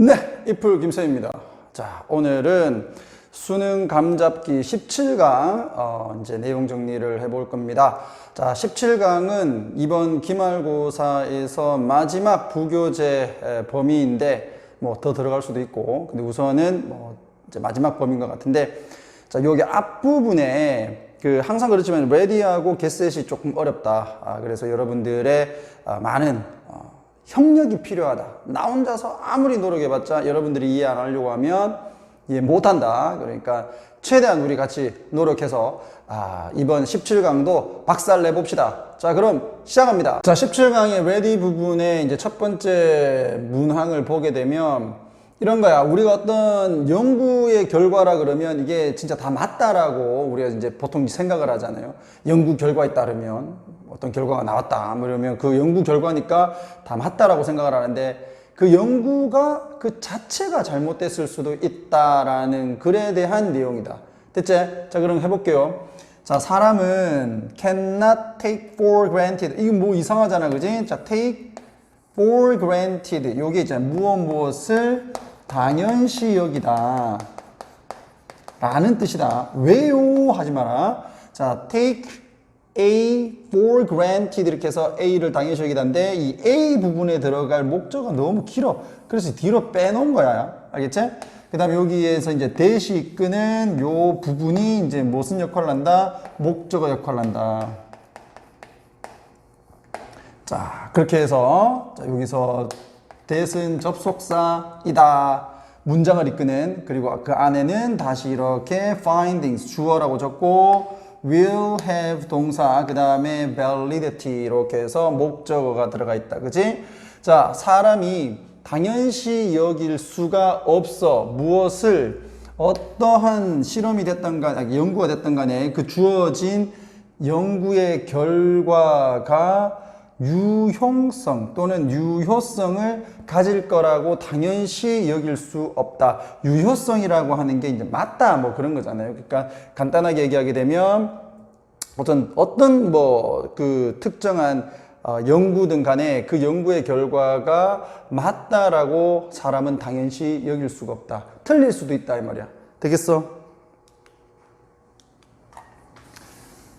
네, 이풀 김서입니다. 자, 오늘은 수능 감잡기 17강 이제 내용 정리를 해볼 겁니다. 자, 17강은 이번 기말고사에서 마지막 부교재 범위인데 뭐 더 들어갈 수도 있고, 근데 우선은 뭐 이제 마지막 범위인 것 같은데, 자, 여기 앞부분에 항상 그렇지만 ready하고 getset이 조금 어렵다. 그래서 여러분들의 많은 협력이 필요하다. 나 혼자서 아무리 노력해봤자 여러분들이 이해 안 하려고 하면 이해 못한다. 그러니까 최대한 우리 같이 노력해서 이번 17강도 박살 내봅시다. 자, 그럼 시작합니다. 자, 17강의 ready 부분에 이제 첫 번째 문항을 보게 되면 이런 거야. 우리가 어떤 연구의 결과라 그러면 이게 진짜 다 맞다라고 우리가 이제 보통 생각을 하잖아요. 연구 결과에 따르면 어떤 결과가 나왔다. 그러면 그 연구 결과니까 다 맞다라고 생각을 하는데 그 연구가 그 자체가 잘못됐을 수도 있다라는 글에 대한 내용이다. 됐지? 자, 그럼 해볼게요. 자, 사람은 cannot take for granted. 이거 뭐 이상하잖아. 그지? 자, take for granted. 요게 있잖아. 무엇을 당연시 여기다 라는 뜻이다. 왜요? 하지 마라. 자, take A for granted 이렇게 해서 A를 당연시 여기다인데 이 A 부분에 들어갈 목적어가 너무 길어. 그래서 뒤로 빼놓은 거야. 알겠지? 그 다음에 여기에서 이제 대시 이끄는 요 부분이 이제 무슨 역할을 한다? 목적어 역할을 한다. 자, 그렇게 해서 자, 여기서 that은 접속사이다. 문장을 이끄는, 그리고 그 안에는 다시 이렇게 findings 주어라고 적고 will have 동사, 그 다음에 validity 이렇게 해서 목적어가 들어가 있다. 그치? 자, 사람이 당연시 여길 수가 없어. 무엇을 어떠한 실험이 됐던 간에, 연구가 됐던 간에 그 주어진 연구의 결과가 유용성 또는 유효성을 가질 거라고 당연시 여길 수 없다. 유효성이라고 하는 게 이제 맞다 뭐 그런 거잖아요. 그러니까 간단하게 얘기하게 되면 어떤 뭐 그 특정한 연구든 간에 그 연구의 결과가 맞다라고 사람은 당연시 여길 수가 없다. 틀릴 수도 있다 이 말이야. 되겠어?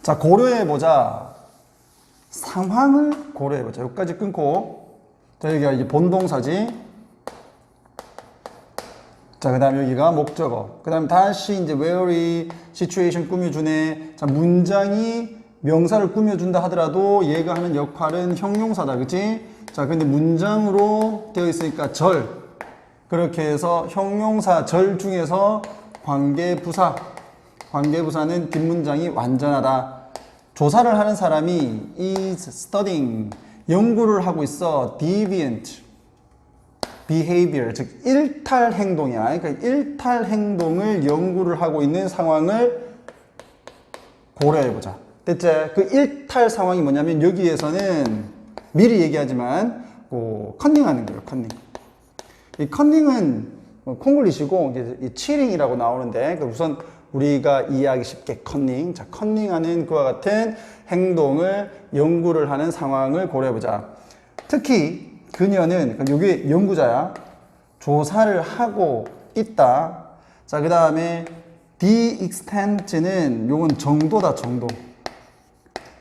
자, 고려해보자. 상황을 고려해보자. 여기까지 끊고, 자, 여기가 이제 본동사지. 자, 그 다음에 여기가 목적어. 그 다음에 다시 이제 where이 situation 꾸며주네. 자, 문장이 명사를 꾸며준다 하더라도 얘가 하는 역할은 형용사다. 그치? 자, 근데 문장으로 되어 있으니까 절. 그렇게 해서 형용사 절 중에서 관계부사. 관계부사는 뒷문장이 완전하다. 조사를 하는 사람이 is studying, 연구를 하고 있어 deviant behavior, 즉 일탈 행동이야. 그러니까 일탈 행동을 연구를 하고 있는 상황을 고려해보자. 됐지? 그 일탈 상황이 뭐냐면 여기에서는 미리 얘기하지만 컨닝하는 거예요. 컨닝. 이 컨닝은 콩글리시고 이 치링이라고 나오는데 우선 우리가 이해하기 쉽게 컨닝. 자, 컨닝하는 그와 같은 행동을 연구를 하는 상황을 고려해보자. 특히 그녀는, 여기 연구자야. 조사를 하고 있다. 자, 그 다음에 the extent는 요건 정도다, 정도.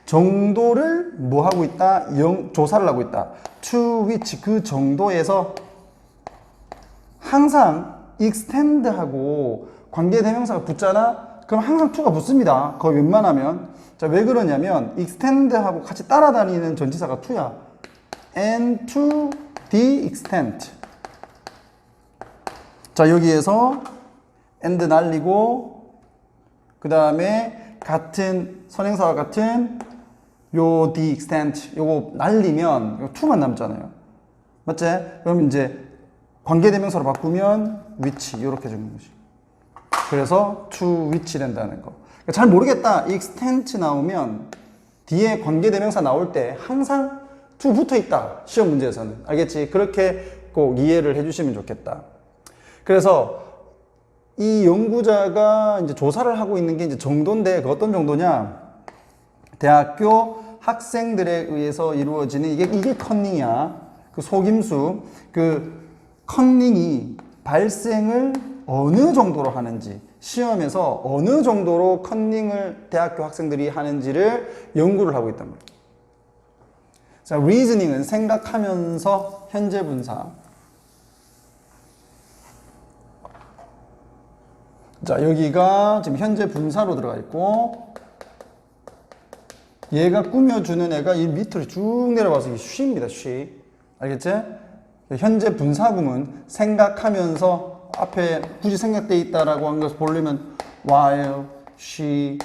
정도를 뭐 하고 있다? 조사를 하고 있다. to which, 그 정도에서 항상 extend하고 관계대명사가 붙잖아? 그럼 항상 to가 붙습니다. 거의 웬만하면. 자, 왜 그러냐면 extend하고 같이 따라다니는 전치사가 to야. and to the extent. 자, 여기에서 and 날리고 그 다음에 같은 선행사와 같은 요 the extent 요거 날리면 to만 남잖아요. 맞지? 그럼 이제 관계대명사로 바꾸면 which 이렇게 적는 거지. 그래서 to which 된다는 거. 그러니까 잘 모르겠다. extent 나오면 뒤에 관계대명사 나올 때 항상 to 붙어 있다. 시험 문제에서는. 알겠지? 그렇게 꼭 이해를 해주시면 좋겠다. 그래서 이 연구자가 이제 조사를 하고 있는 게 이제 정도인데 그 어떤 정도냐? 대학교 학생들에 의해서 이루어지는 이게 컨닝이야. 그 속임수. 컨닝이 발생을 어느 정도로 하는지, 시험에서 어느 정도로 컨닝을 대학교 학생들이 하는지를 연구를 하고 있단 말이에요. 자, reasoning은 생각하면서 현재 분사. 자, 여기가 지금 현재 분사로 들어가 있고, 얘가 꾸며주는 애가 이 밑으로 쭉 내려와서 she입니다, she. 알겠지? 현재 분사구문 생각하면서 앞에 굳이 생각돼 있다라고 한 것을 보려면 while she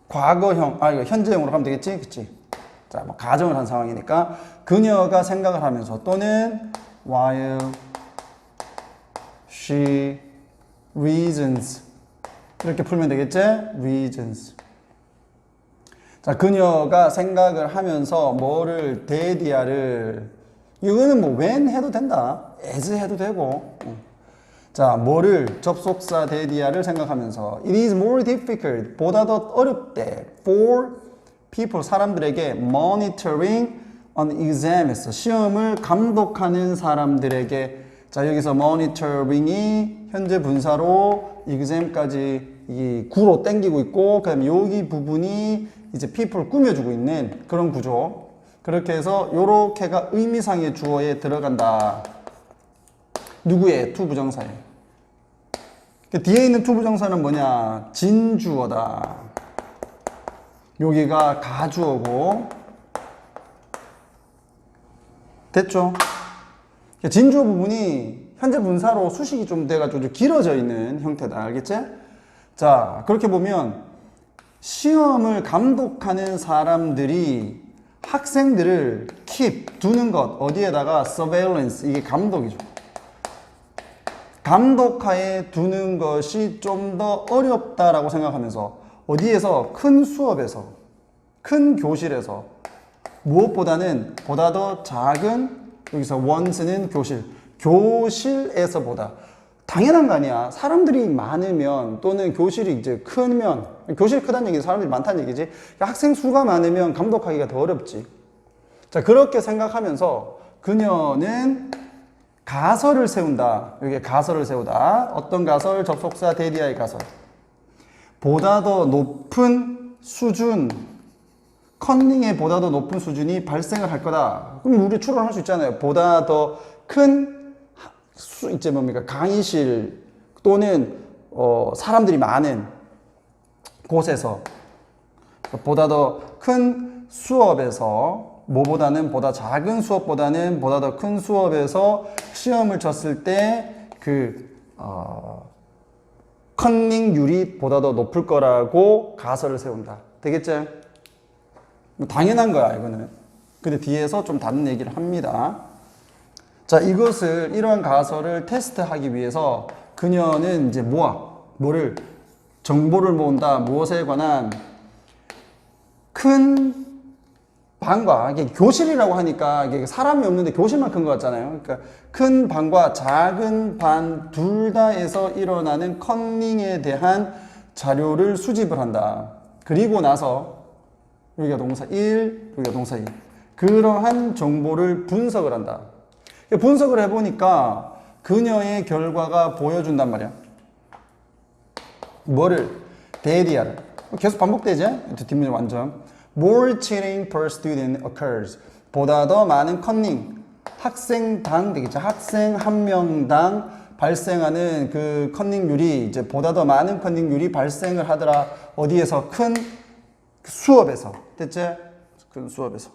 과거형, 이거 현재형으로 하면 되겠지? 그치? 자, 뭐 가정을 한 상황이니까 그녀가 생각을 하면서 또는 while she reasons 이렇게 풀면 되겠지? reasons. 자, 그녀가 생각을 하면서 뭐를 대디아를 이거는 뭐 when 해도 된다. as 해도 되고. 자, 뭐를 접속사 대디아를 생각하면서 it is more difficult 보다 더 어렵대 for people 사람들에게 monitoring an exam에서 시험을 감독하는 사람들에게 자, 여기서 monitoring이 현재 분사로 exam까지 이 구로 땡기고 있고 그다음에 여기 부분이 이제 people 꾸며주고 있는 그런 구조. 그렇게 해서 요렇게가 의미상의 주어에 들어간다. 누구의? 투부정사에. 그 뒤에 있는 투부정사는 뭐냐? 진주어다. 여기가 가주어고. 됐죠? 진주어 부분이 현재 분사로 수식이 좀 돼가지고 좀 길어져 있는 형태다. 알겠지? 자, 그렇게 보면 시험을 감독하는 사람들이 학생들을 keep, 두는 것, 어디에다가 surveillance, 이게 감독이죠. 감독하에 두는 것이 좀 더 어렵다라고 생각하면서 어디에서? 큰 수업에서, 큰 교실에서 무엇보다는 보다 더 작은 여기서 once는 교실, 교실에서보다 당연한 거 아니야. 사람들이 많으면 또는 교실이 이제 크면 교실이 크다는 얘기는 사람들이 많다는 얘기지. 학생 수가 많으면 감독하기가 더 어렵지. 자, 그렇게 생각하면서 그녀는 가설을 세운다. 여기에 가설을 세우다. 어떤 가설? 접속사 대디아의 가설. 보다 더 높은 수준, 컨닝의 보다 더 높은 수준이 발생을 할 거다. 그럼 우리 추론할 수 있잖아요. 보다 더 큰 이제 뭡니까? 강의실 또는 사람들이 많은 곳에서 보다 더 큰 수업에서 뭐보다는 보다 작은 수업보다는 보다 더 큰 수업에서 시험을 쳤을 때 그 컨닝률이 보다 더 높을 거라고 가설을 세운다. 되겠지? 뭐 당연한 거야 이거는. 근데 뒤에서 좀 다른 얘기를 합니다. 자, 이것을 이러한 가설을 테스트하기 위해서 그녀는 이제 뭐를 정보를 모은다. 무엇에 관한 큰 방과 이게 교실이라고 하니까 이게 사람이 없는데 교실만 큰 것 같잖아요. 그러니까 큰 방과 작은 반 둘 다에서 일어나는 컨닝에 대한 자료를 수집을 한다. 그리고 나서 여기가 동사 1, 여기가 동사 2. 그러한 정보를 분석을 한다. 분석을 해보니까 그녀의 결과가 보여준단 말이야. 뭐를? 데이터를. 계속 반복되지? 뒷문이 완전. More cheating per student occurs. 보다 더 많은 컨닝. 학생당 되겠죠. 학생 한 명당 발생하는 그 컨닝률이 이제 보다 더 많은 컨닝률이 발생을 하더라. 어디에서? 큰 수업에서. 됐지? 큰 수업에서.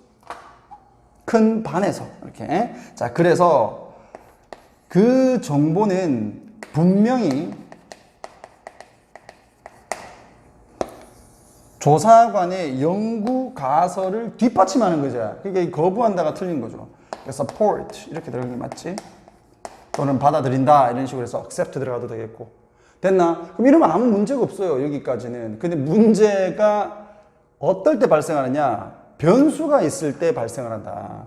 큰 반에서 이렇게. 자, 그래서 그 정보는 분명히 조사관의 연구 가설을 뒷받침하는 거죠. 그러니까 거부한다가 틀린 거죠. 그래서 support 이렇게 들어가는 게 맞지? 또는 받아들인다 이런 식으로 해서 accept 들어가도 되겠고. 됐나? 그럼 이러면 아무 문제가 없어요. 여기까지는. 근데 문제가 어떨 때 발생하느냐? 변수가 있을 때 발생을 한다.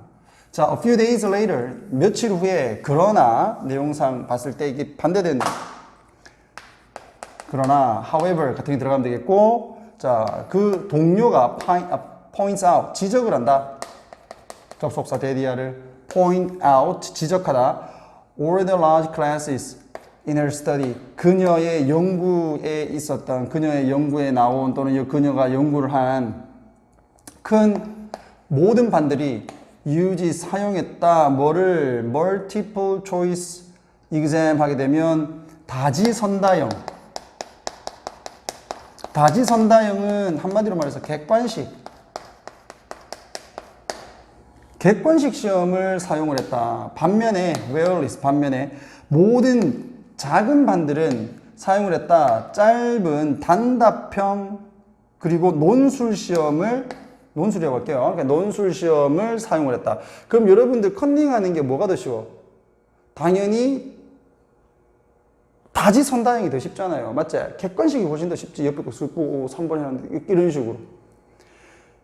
자, a few days later, 며칠 후에, 그러나, 내용상 봤을 때 이게 반대된, 그러나, however 같은 게 들어가면 되겠고, 자, 그 동료가 points out, 지적을 한다. 접속사 대디아를 point out, 지적하다. all the large classes in her study. 그녀의 연구에 있었던, 그녀의 연구에 나온 또는 그녀가 연구를 한 큰 모든 반들이 사용했다. 뭐를 multiple choice exam 하게 되면 다지선다형. 다지선다형은 한마디로 말해서 객관식 시험을 사용을 했다. 반면에 모든 작은 반들은 사용을 했다. 짧은 단답형 그리고 논술 시험이라고 할게요. 그러니까 논술 시험을 사용을 했다. 그럼 여러분들 컨닝하는 게 뭐가 더 쉬워? 당연히 다지선다형이 더 쉽잖아요. 맞지? 객관식이 훨씬 더 쉽지. 옆에 거 쓰고 3번 해놨는데 이런 식으로.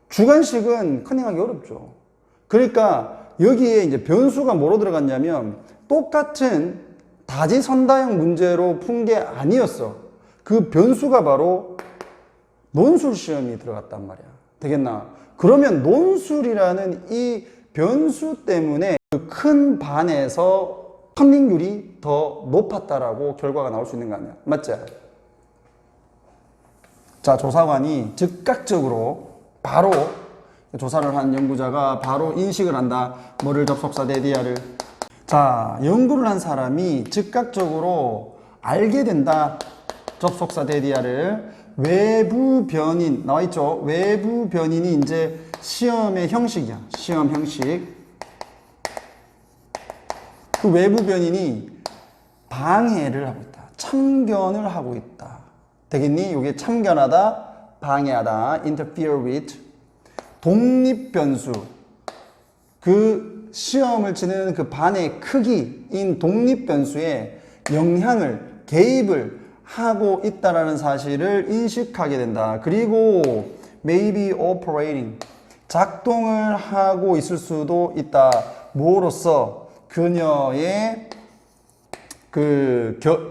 주관식은 컨닝하기 어렵죠. 그러니까 여기에 이제 변수가 뭐로 들어갔냐면 똑같은 다지선다형 문제로 푼 게 아니었어. 그 변수가 바로 논술 시험이 들어갔단 말이야. 되겠나? 그러면 논술이라는 이 변수 때문에 그 큰 반에서 컨닝률이 더 높았다라고 결과가 나올 수 있는 거 아니야? 맞지? 자, 조사관이 즉각적으로 바로 조사를 한 연구자가 바로 인식을 한다. 뭐를 접속사 데디아를. 자, 연구를 한 사람이 즉각적으로 알게 된다. 접속사 데디아를. 외부 변인 나와 있죠? 외부 변인이 이제 시험의 형식이야. 시험 형식. 그 외부 변인이 방해를 하고 있다. 참견을 하고 있다. 되겠니? 이게 참견하다, 방해하다, interfere with. 독립 변수. 그 시험을 치는 그 반의 크기인 독립 변수에 영향을, 개입을 하고 있다라는 사실을 인식하게 된다. 그리고 maybe operating. 작동을 하고 있을 수도 있다. 뭐로써? 그녀의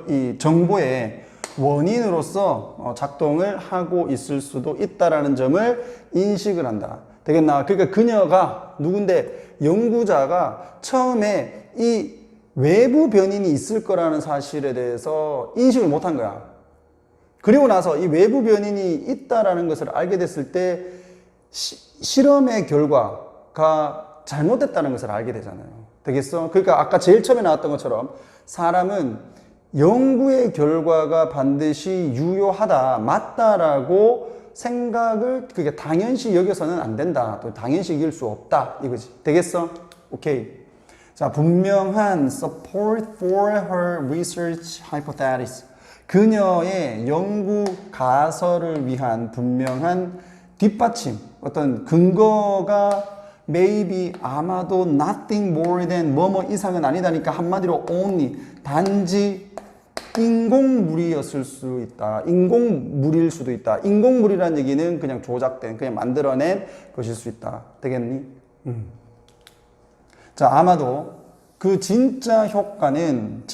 이 정보의 원인으로서 작동을 하고 있을 수도 있다라는 점을 인식을 한다. 되겠나? 그러니까 그녀가 누군데 연구자가 처음에 이 외부 변인이 있을 거라는 사실에 대해서 인식을 못한 거야. 그리고 나서 이 외부 변인이 있다라는 것을 알게 됐을 때 실험의 결과가 잘못됐다는 것을 알게 되잖아요. 되겠어? 그러니까 아까 제일 처음에 나왔던 것처럼 사람은 연구의 결과가 반드시 유효하다, 맞다라고 생각을 그게 당연시 여겨서는 안 된다. 또 당연시 여길 수 없다. 이거지. 되겠어? 오케이. 자, 분명한 support for her research hypothesis. 그녀의 연구 가설을 위한 분명한 뒷받침, 어떤 근거가 maybe 아마도 nothing more than 뭐뭐 이상은 아니다니까 한마디로 only 단지 인공물이었을 수 있다. 인공물일 수도 있다. 인공물이라는 얘기는 그냥 조작된, 그냥 만들어낸 것일 수 있다. 되겠니? 자, 아마도 그 진짜 효과는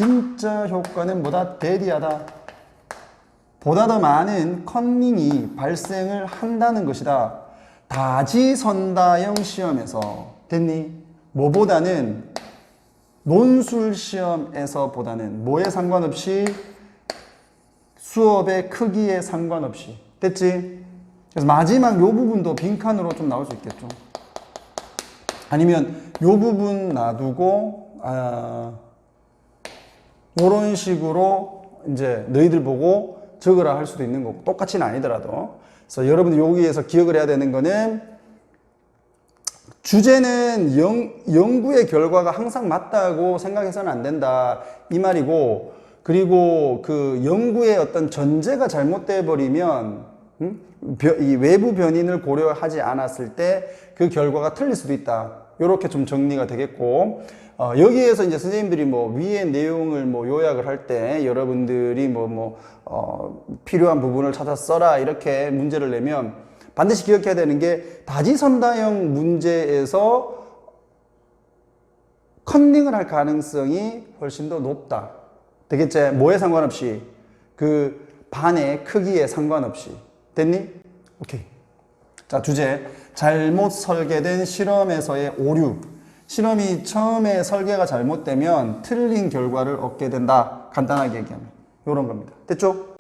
보다 대리하다. 보다 더 많은 컨닝이 발생을 한다는 것이다. 다지선다형 시험에서 됐니? 뭐보다는 논술 시험에서 보다는 뭐에 상관없이 수업의 크기에 상관없이 됐지? 그래서 마지막 요 부분도 빈칸으로 좀 나올 수 있겠죠. 아니면 요 부분 놔두고 요런 식으로 이제 너희들 보고 적으라 할 수도 있는 거고 똑같이는 아니더라도. 그래서 여러분들 여기에서 기억을 해야 되는 거는 주제는 연구의 결과가 항상 맞다고 생각해서는 안 된다 이 말이고, 그리고 그 연구의 어떤 전제가 잘못돼 버리면 이 외부 변인을 고려하지 않았을 때 그 결과가 틀릴 수도 있다. 이렇게 좀 정리가 되겠고, 여기에서 이제 선생님들이 뭐 위의 내용을 뭐 요약을 할 때 여러분들이 필요한 부분을 찾아 써라 이렇게 문제를 내면 반드시 기억해야 되는 게 다지선다형 문제에서 컨닝을 할 가능성이 훨씬 더 높다. 되겠지? 뭐에 상관없이 그 반의 크기에 상관없이. 됐니? 오케이. 자, 주제. 잘못 설계된 실험에서의 오류. 실험이 처음에 설계가 잘못되면 틀린 결과를 얻게 된다. 간단하게 얘기하면. 이런 겁니다. 됐죠?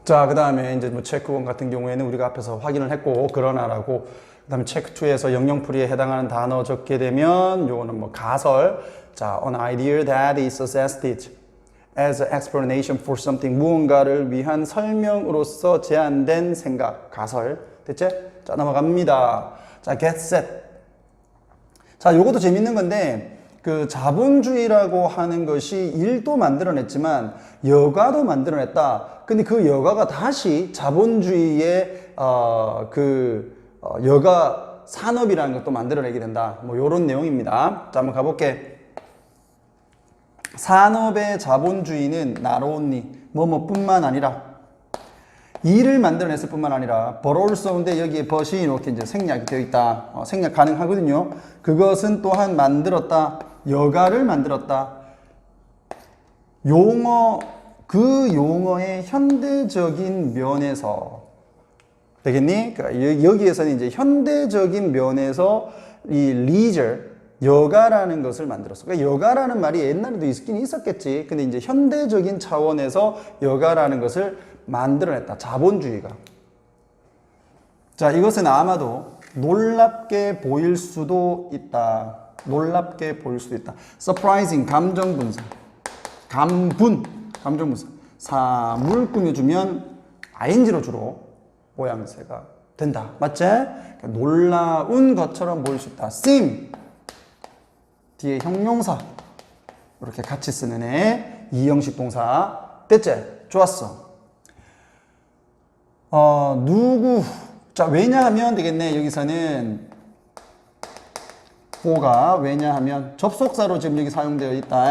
자, 그 다음에 이제 뭐 체크 1 같은 경우에는 우리가 앞에서 확인을 했고, 그러나라고. 그 다음에 체크 2에서 영영풀이에 해당하는 단어 적게 되면, 요거는 뭐 가설. 자, an idea that is suggested as an explanation for something. 무언가를 위한 설명으로서 제안된 생각. 가설. 됐지? 자, 넘어갑니다. 자, get set. 자, 요것도 재밌는 건데, 그 자본주의라고 하는 것이 일도 만들어냈지만 여가도 만들어냈다. 근데 그 여가가 다시 자본주의의 여가 산업이라는 것도 만들어내게 된다. 뭐 요런 내용입니다. 자, 한번 가볼게. 산업의 자본주의는 not only 뭐뭐뿐만 아니라 일을 만들어냈을 뿐만 아니라 but also인데 여기에 but이 이렇게 이제 생략이 되어 있다. 생략 가능하거든요. 그것은 또한 만들었다. 여가를 만들었다. 용어, 그 용어의 현대적인 면에서 되겠니? 그러니까 여기에서는 이제 현대적인 면에서 이 leisure, 여가라는 것을 만들었어. 그러니까 여가라는 말이 옛날에도 있긴 있었겠지. 근데 이제 현대적인 차원에서 여가라는 것을 만들어냈다. 자본주의가. 자, 이것은 아마도 놀랍게 보일 수도 있다. 놀랍게 보일 수도 있다. surprising, 감정분사. 감정분사. 사물 꾸며주면 ing로 주로 모양새가 된다. 맞지? 그러니까 놀라운 것처럼 보일 수 있다. seem. 뒤에 형용사. 이렇게 같이 쓰는 애. 이형식 동사. 됐지? 좋았어. 누구. 자, 왜냐하면 되겠네. 여기서는 for가 왜냐하면 접속사로 지금 여기 사용되어 있다.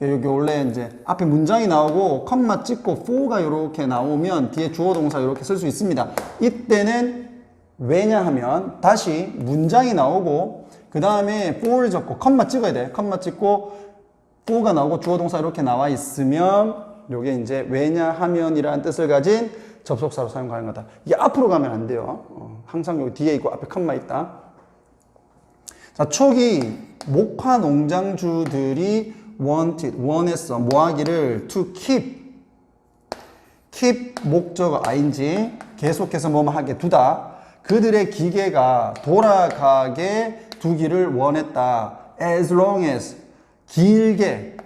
여기 원래 이제 앞에 문장이 나오고 컴마 찍고 for가 이렇게 나오면 뒤에 주어 동사 이렇게 쓸 수 있습니다. 이때는 왜냐하면 다시 문장이 나오고 그 다음에 for를 적고 컴마 찍어야 돼. 컴마 찍고 for가 나오고 주어 동사 이렇게 나와 있으면 요게 이제 왜냐하면이라는 뜻을 가진 접속사로 사용 가능하다. 이게 앞으로 가면 안 돼요. 항상 여기 뒤에 있고 앞에 컴마 있다. 자, 초기 목화 농장주들이 원했어. 뭐 하기를 to keep 목적어 ing 계속해서 뭐뭐 하게 두다. 그들의 기계가 돌아가게 두기를 원했다. as long as 길게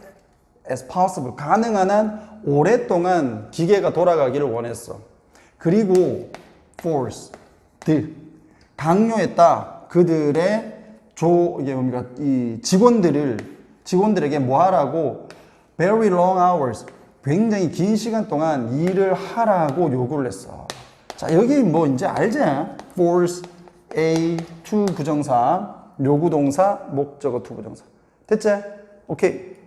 as possible 가능한 한 오랫동안 기계가 돌아가기를 원했어. 그리고 force 강요했다. 그들의 이게 뭡니까? 이 직원들에게 뭐 하라고 very long hours 굉장히 긴 시간 동안 일을 하라고 요구를 했어. 자, 여기 뭐 이제 알지? force A to 부정사 요구 동사 목적어 to 부정사. 됐지? 오케이.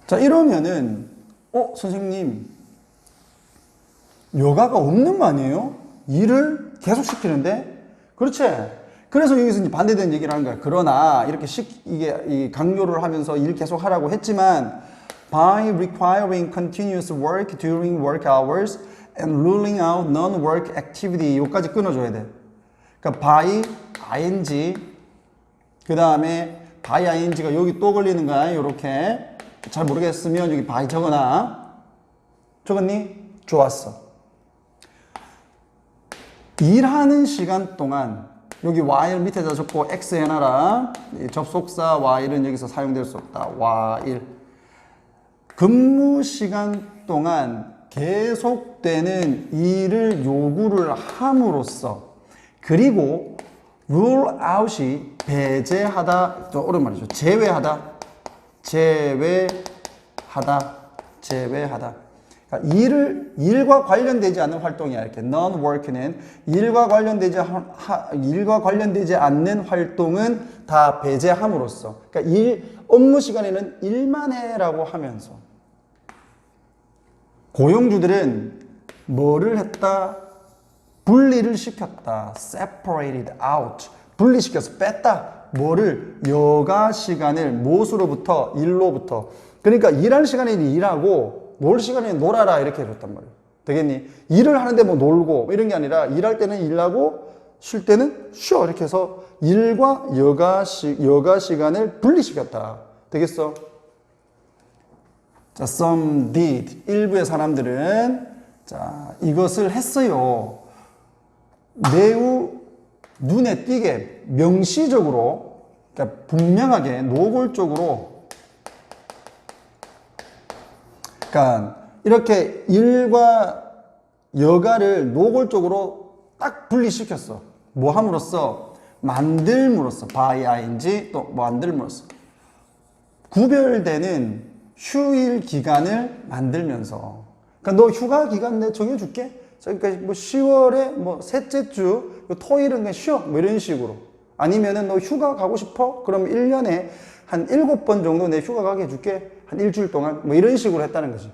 자, 이러면은 선생님 여가가 없는 거 아니에요? 일을 계속 시키는데? 그렇지? 그래서 여기서 이제 반대되는 얘기를 하는 거야. 그러나 이렇게 이게 강요를 하면서 일 계속 하라고 했지만 by requiring continuous work during work hours and ruling out non-work activity 요까지 끊어줘야 돼. 그러니까 by ing 그 다음에 by ing가 여기 또 걸리는 거야. 요렇게 잘 모르겠으면 여기 by 적어놔. 적었니? 좋았어. 일하는 시간 동안 여기 while 밑에다 적고 x 해놔라. 접속사 while은 여기서 사용될 수 없다. while 근무 시간 동안 계속되는 일을 요구를 함으로써 그리고 rule out이 배제하다 좀 어려운 말이죠. 제외하다. 그러니까 일과 관련되지 않는 활동이야. 이렇게 non-work는 일과 관련되지 않는 활동은 다 배제함으로써. 그러니까 업무 시간에는 일만 해라고 하면서 고용주들은 뭐를 했다? 분리를 시켰다. separated out. 분리시켜서 뺐다. 뭐를? 여가 시간을 무엇으로부터? 일로부터. 그러니까 일할 시간에는 일하고 놀 시간에 놀아라 이렇게 해줬단 말이에요. 되겠니? 일을 하는데 뭐 놀고 이런 게 아니라 일할 때는 일하고 쉴 때는 쉬어. 이렇게 해서 일과 여가 시간을 분리시켰다. 되겠어? 자, some did. 일부의 사람들은 자, 이것을 했어요. 매우 눈에 띄게 명시적으로, 그러니까 분명하게 노골적으로, 그러니까 이렇게 일과 여가를 노골적으로 딱 분리시켰어. 뭐 함으로써? 만들므로써. by ing 또 만들므로써. 구별되는 휴일 기간을 만들면서. 그러니까 너 휴가 기간 내가 정해줄게. 그러니까 뭐 10월에 뭐 셋째 주 토요일은 그냥 쉬어. 뭐 이런 식으로. 아니면은 너 휴가 가고 싶어? 그럼 1년에 한 7번 정도 내 휴가 가게 해줄게. 한 일주일 동안. 뭐 이런 식으로 했다는 거지.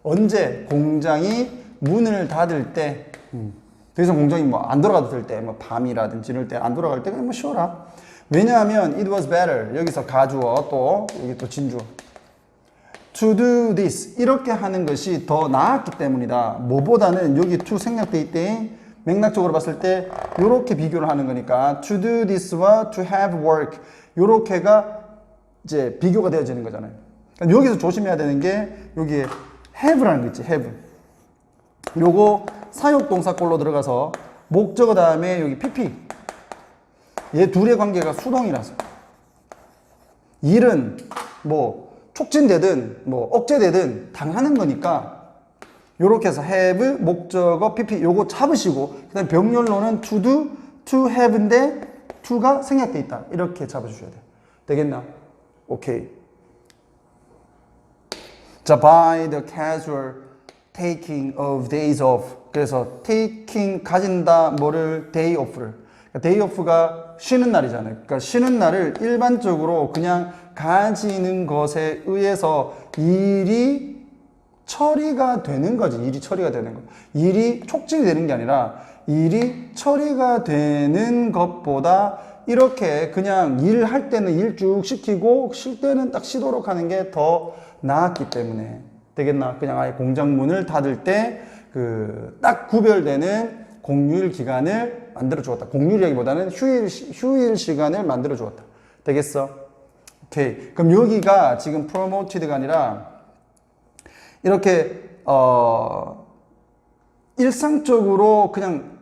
언제? 공장이 문을 닫을 때, 더 이상 공장이 뭐 안 돌아가도 때, 뭐 밤이라든지 이럴 때 안 돌아갈 때 그냥 뭐 쉬어라. 왜냐하면 it was better. 여기서 가주어 또 여기 또 진주어. to do this 이렇게 하는 것이 더 나았기 때문이다. 뭐보다는 여기 to 생략돼 있대. 맥락적으로 봤을 때 이렇게 비교를 하는 거니까 to do this와 to have work 요렇게가 이제 비교가 되어지는 거잖아요. 그러니까 여기서 조심해야 되는 게 여기에 have라는 거 있지. have. 요거 사역동사꼴로 들어가서 목적어 다음에 여기 pp. 얘 둘의 관계가 수동이라서 일은 뭐 촉진되든 뭐 억제되든 당하는 거니까 요렇게 해서 have, 목적어, pp 요거 잡으시고 그 다음에 병렬로는 to do, to have인데 to가 생략돼 있다. 이렇게 잡아주셔야 돼요. 되겠나? 오케이. 자, by the casual taking of days off. 그래서 taking 가진다 뭐를 day off를. 그러니까 day off가 쉬는 날이잖아요. 그러니까 쉬는 날을 일반적으로 그냥 가지는 것에 의해서 일이 처리가 되는 거지. 일이 처리가 되는 거. 일이 촉진이 되는 게 아니라 일이 처리가 되는 것보다 이렇게 그냥 일할 때는 일 쭉 시키고 쉴 때는 딱 쉬도록 하는 게 더 나았기 때문에. 되겠나? 그냥 아예 공장 문을 닫을 때 그 딱 구별되는 공휴일 기간을 만들어 주었다. 공휴일이라기보다는 휴일 시간을 만들어 주었다. 되겠어? 오케이. 그럼 여기가 지금 promoted가 아니라 이렇게 일상적으로 그냥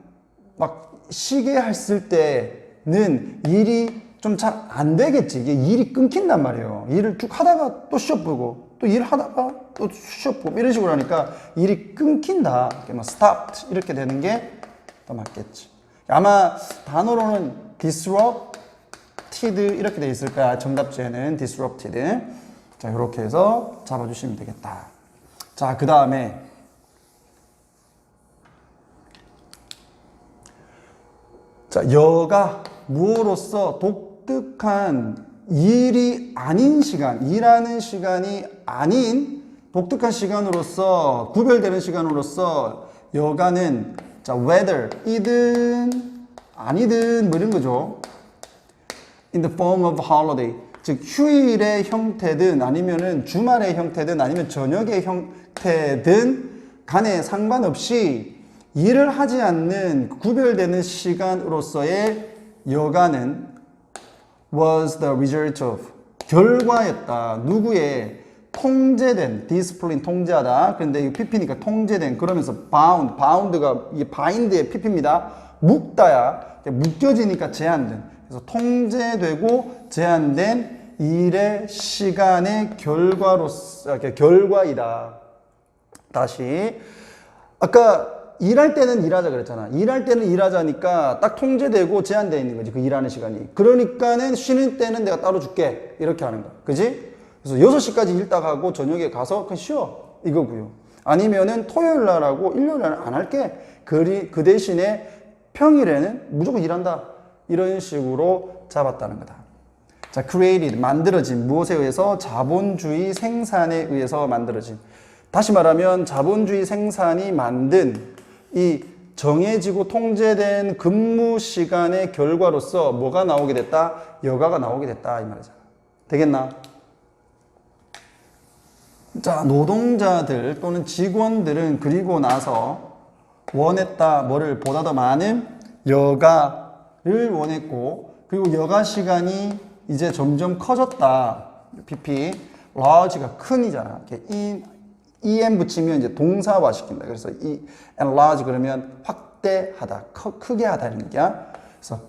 막 쉬게 했을 때는 일이 좀 잘 안 되겠지. 이게 일이 끊긴단 말이에요. 일을 쭉 하다가 또 쉬어보고 또 일하다가 또 쉬어보고 이런 식으로 하니까 일이 끊긴다. 뭐 stopped 이렇게 되는 게 더 맞겠지. 아마 단어로는 disrupted 이렇게 돼 있을 거야. 정답지에는 disrupted. 자, 이렇게 해서 잡아주시면 되겠다. 자, 그 다음에 자, 여가 무엇으로서 독특한 일이 아닌 시간, 일하는 시간이 아닌 독특한 시간으로서 구별되는 시간으로서 여가는 자, whether 이든 아니든 뭐 이런 거죠. in the form of holiday. 즉 휴일의 형태든 아니면은 주말의 형태든 아니면 저녁의 형태든 간에 상관없이 일을 하지 않는 구별되는 시간으로서의 여가는 was the result of 결과였다. 누구의 통제된 discipline 통제하다. 그런데 이 pp니까 통제된 그러면서 bound가 이게 bind의 pp입니다. 묶다야. 묶여지니까 제한된. 그래서 통제되고 제한된 일의 시간의 결과이다. 다시 아까 일할 때는 일하자 그랬잖아. 일할 때는 일하자니까 딱 통제되고 제한되어 있는 거지. 그 일하는 시간이. 그러니까는 쉬는 때는 내가 따로 줄게. 이렇게 하는 거야. 그지? 그래서 6시까지 일딱 하고 저녁에 가서 그냥 쉬어. 이거고요. 아니면은 토요일 날 하고 일요일 날 안 할게. 그 대신에 평일에는 무조건 일한다. 이런 식으로 잡았다는 거다. 자, created, 만들어진. 무엇에 의해서? 자본주의 생산에 의해서 만들어진. 다시 말하면 자본주의 생산이 만든 이 정해지고 통제된 근무 시간의 결과로서 뭐가 나오게 됐다? 여가가 나오게 됐다. 이 말이잖아. 되겠나? 자, 노동자들 또는 직원들은 그리고 나서 원했다. 뭐를 보다 더 많은 여가 원했고, 그리고 여가 시간이 이제 점점 커졌다. PP large가 큰이잖아. 이렇게 en 붙이면 이제 동사화 시킨다. 그래서 이 enlarge 그러면 확대하다, 크게 하다 이런 얘기야. 그래서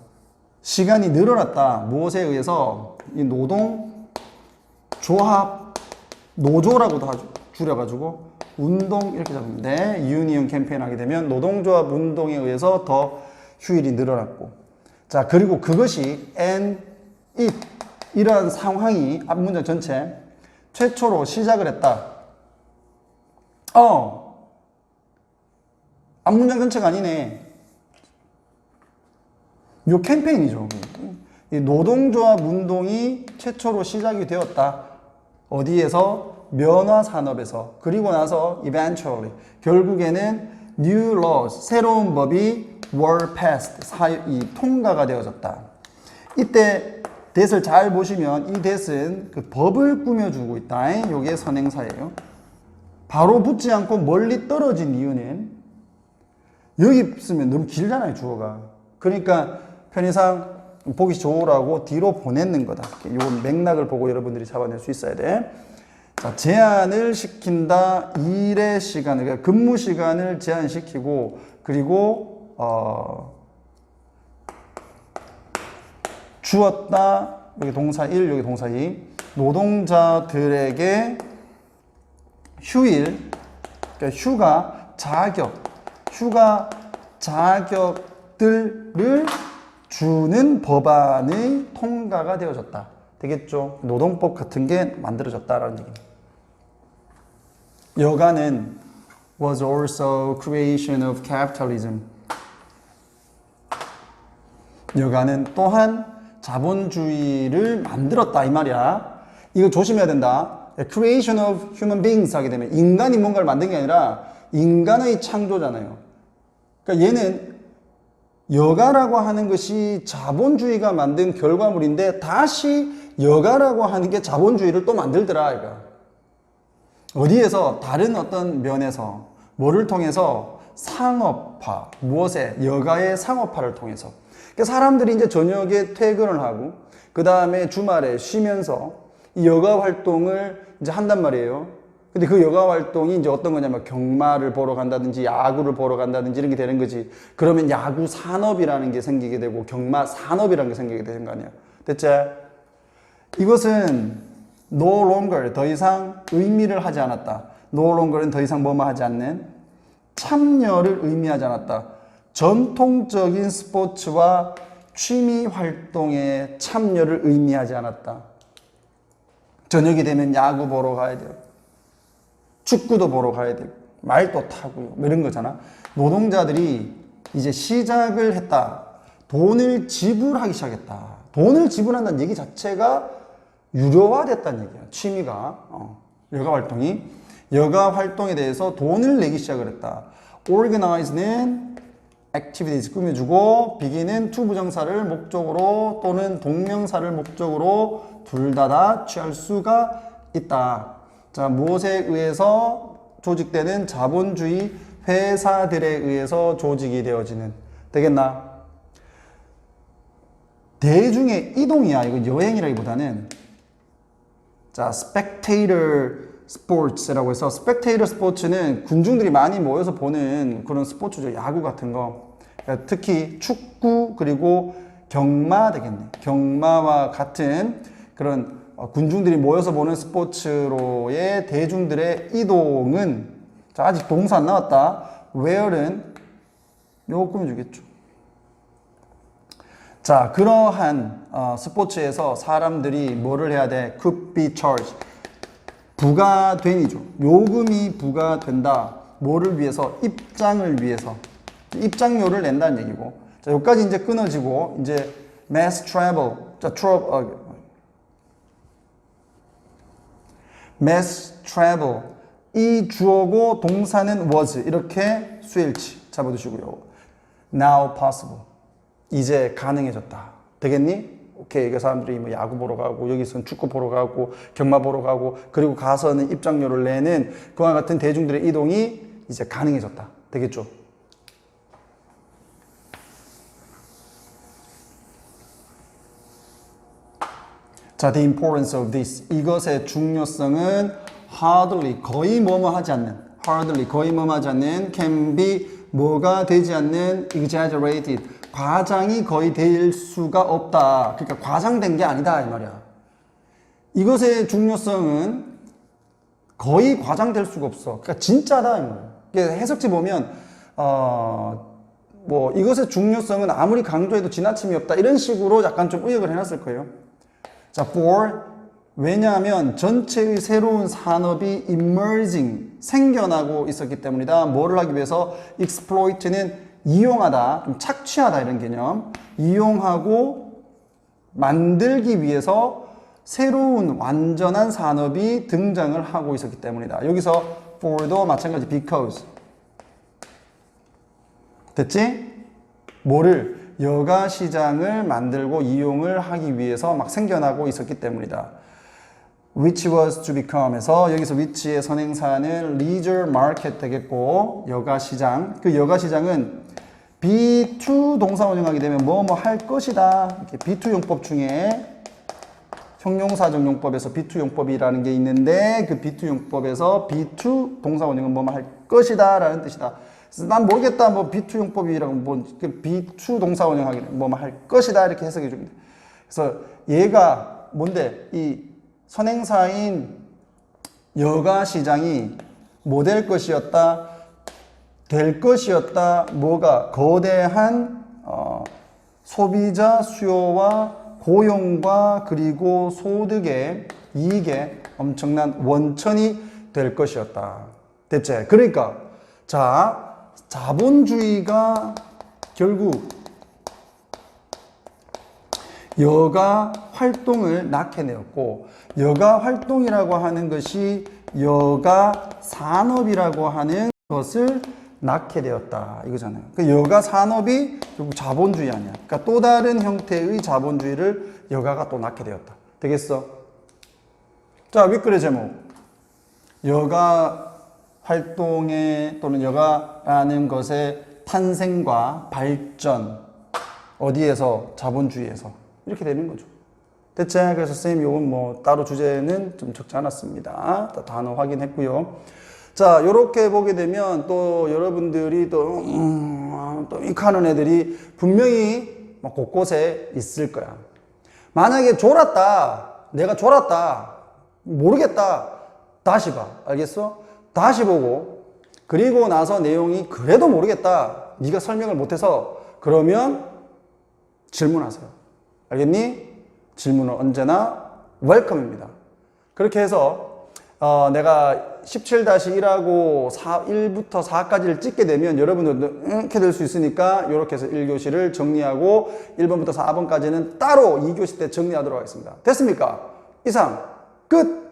시간이 늘어났다. 무엇에 의해서? 이 노동 조합, 노조라고도 하죠. 줄여가지고 운동 이렇게 잡으면 돼. 유니온 캠페인 하게 되면 노동조합 운동에 의해서 더 휴일이 늘어났고, 자, 그리고 그것이 and it 이러한 상황이 앞문장 전체 최초로 시작을 했다. 앞문장 전체가 아니네. 요 캠페인이죠. 이 노동조합 운동이 최초로 시작이 되었다. 어디에서? 면화 산업에서. 그리고 나서 eventually 결국에는 new laws 새로운 법이 were passed 통과가 되어졌다. 이때 that을 잘 보시면 이 that은 그 법을 꾸며주고 있다. 요게 선행사예요. 바로 붙지 않고 멀리 떨어진 이유는 여기 쓰면 너무 길잖아요, 주어가. 그러니까 편의상 보기 좋으라고 뒤로 보내는 거다. 요 맥락을 보고 여러분들이 잡아낼 수 있어야 돼. 자, 제한을 시킨다. 일의 시간을, 그러니까 근무 시간을 제한시키고, 그리고 주었다. 여기 동사 1, 여기 동사 2. 노동자들에게 휴일, 그러니까 휴가 자격들을 주는 법안의 통과가 되어졌다. 되겠죠? 노동법 같은 게 만들어졌다라는 얘기입니다. 여가는 was also creation of capitalism. 여가는 또한 자본주의를 만들었다 이 말이야. 이거 조심해야 된다. creation of human beings 하게 되면 인간이 뭔가를 만든 게 아니라 인간의 창조잖아요. 그러니까 얘는 여가라고 하는 것이 자본주의가 만든 결과물인데 다시 여가라고 하는 게 자본주의를 또 만들더라 이거. 어디에서? 다른 어떤 면에서 뭐를 통해서? 상업화. 무엇에? 여가의 상업화를 통해서. 그러니까 사람들이 이제 저녁에 퇴근을 하고 그 다음에 주말에 쉬면서 이 여가 활동을 이제 한단 말이에요. 근데 그 여가 활동이 이제 어떤 거냐면 경마를 보러 간다든지 야구를 보러 간다든지 이런 게 되는 거지. 그러면 야구 산업이라는 게 생기게 되고 경마 산업이라는 게 생기게 되는 거 아니야. 됐지? 이것은 no longer 더 이상 의미를 하지 않았다. no longer 더 이상 뭐뭐 하지 않는 참여를 의미하지 않았다. 전통적인 스포츠와 취미 활동에 참여를 의미하지 않았다. 저녁이 되면 야구 보러 가야 돼요. 축구도 보러 가야 되고 말도 타고요. 이런 거잖아. 노동자들이 이제 시작을 했다. 돈을 지불하기 시작했다. 돈을 지불한다는 얘기 자체가 유료화됐다는 얘기야. 취미가 여가 활동에 대해서 돈을 내기 시작을 했다. organize는 activities 꾸며주고 begin은 to 부정사를 목적으로 또는 동명사를 목적으로 둘 다 취할 수가 있다. 자, 무엇에 의해서 조직되는? 자본주의 회사들에 의해서 조직이 되어지는. 되겠나? 대중의 이동이야. 이거 여행이라기보다는. 자, spectator sports라고 해서 spectator sports는 군중들이 많이 모여서 보는 그런 스포츠죠. 야구 같은 거. 그러니까 특히 축구 그리고 경마 되겠네. 경마와 같은 그런 군중들이 모여서 보는 스포츠로의 대중들의 이동은, 자, 아직 동사 안 나왔다. where는 요거 꾸며주겠죠. 자, 그러한 스포츠에서 사람들이 뭐를 해야 돼? could be charged. 부과된이죠. 요금이 부과된다. 뭐를 위해서? 입장을 위해서. 입장료를 낸다는 얘기고. 자, 여기까지 이제 끊어지고, 이제 mass travel. 자, mass travel. 이 주어고 동사는 was. 이렇게 수일치 잡아두시고요. now possible. 이제 가능해졌다. 되겠니? 오케이. 그 사람들이 뭐 야구 보러 가고, 여기서는 축구 보러 가고, 경마 보러 가고, 그리고 가서는 입장료를 내는 그와 같은 대중들의 이동이 이제 가능해졌다. 되겠죠? 자, the importance of this. 이것의 중요성은 hardly, 거의 뭐뭐 하지 않는, hardly, 거의 뭐뭐 하지 않는, can be, 뭐가 되지 않는, exaggerated, 과장이 거의 될 수가 없다. 그러니까 과장된 게 아니다 이 말이야. 이것의 중요성은 거의 과장될 수가 없어. 그러니까 진짜다 이 말이야. 해석지 보면 뭐 이것의 중요성은 아무리 강조해도 지나침이 없다 이런 식으로 약간 좀 의역을 해놨을 거예요. 자, for 왜냐하면 전체의 새로운 산업이 emerging 생겨나고 있었기 때문이다. 뭐를 하기 위해서? exploit는 이용하다, 좀 착취하다 이런 개념. 이용하고 만들기 위해서 새로운 완전한 산업이 등장을 하고 있었기 때문이다. 여기서 for도 마찬가지 because. 됐지? 뭐를? 여가 시장을 만들고 이용을 하기 위해서 막 생겨나고 있었기 때문이다. which was to become에서 여기서 which의 선행사는 leisure market 되겠고 여가 시장. 그 여가 시장은 B2 동사 원형하게 되면 뭐뭐 할 것이다. 이렇게 B2 용법 중에 형용사적 용법에서 B2 용법이라는 게 있는데 그 B2 용법에서 B2 동사 원형은 뭐뭐 할 것이다 라는 뜻이다. 그래서 난 모르겠다 뭐 B2 용법이라고 뭐 B2 동사 원형하기 뭐뭐 할 것이다 이렇게 해석해 줍니다. 그래서 얘가 뭔데 이 선행사인 여가 시장이 뭐 될 것이었다? 될 것이었다. 뭐가? 거대한 소비자 수요와 고용과 그리고 소득의 이익의 엄청난 원천이 될 것이었다. 됐지? 그러니까 자 자본주의가 결국 여가 활동을 낳게 되었고 여가 활동이라고 하는 것이 여가 산업이라고 하는 것을 낳게 되었다 이거잖아요. 그 여가 산업이 결국 자본주의 아니야. 그러니까 또 다른 형태의 자본주의를 여가가 또 낳게 되었다. 되겠어? 자, 윗글의 제목. 여가 활동의 또는 여가라는 것의 탄생과 발전 어디에서? 자본주의에서 이렇게 되는 거죠. 됐지? 그래서 선생님 요건 뭐 따로 주제는 좀 적지 않았습니다. 단어 확인했고요. 자, 요렇게 보게 되면 또 여러분들이 또 익하는 애들이 분명히 뭐 곳곳에 있을 거야. 만약에 졸았다, 내가 졸았다, 모르겠다, 다시 봐. 알겠어? 다시 보고 그리고 나서 내용이 그래도 모르겠다, 네가 설명을 못해서 그러면 질문하세요. 알겠니? 질문은 언제나 웰컴입니다. 그렇게 해서 내가 17-1하고 1부터 4까지를 찍게 되면 여러분들도 이렇게 될 수 있으니까 이렇게 해서 1교시를 정리하고 1번부터 4번까지는 따로 2교시 때 정리하도록 하겠습니다. 됐습니까? 이상 끝!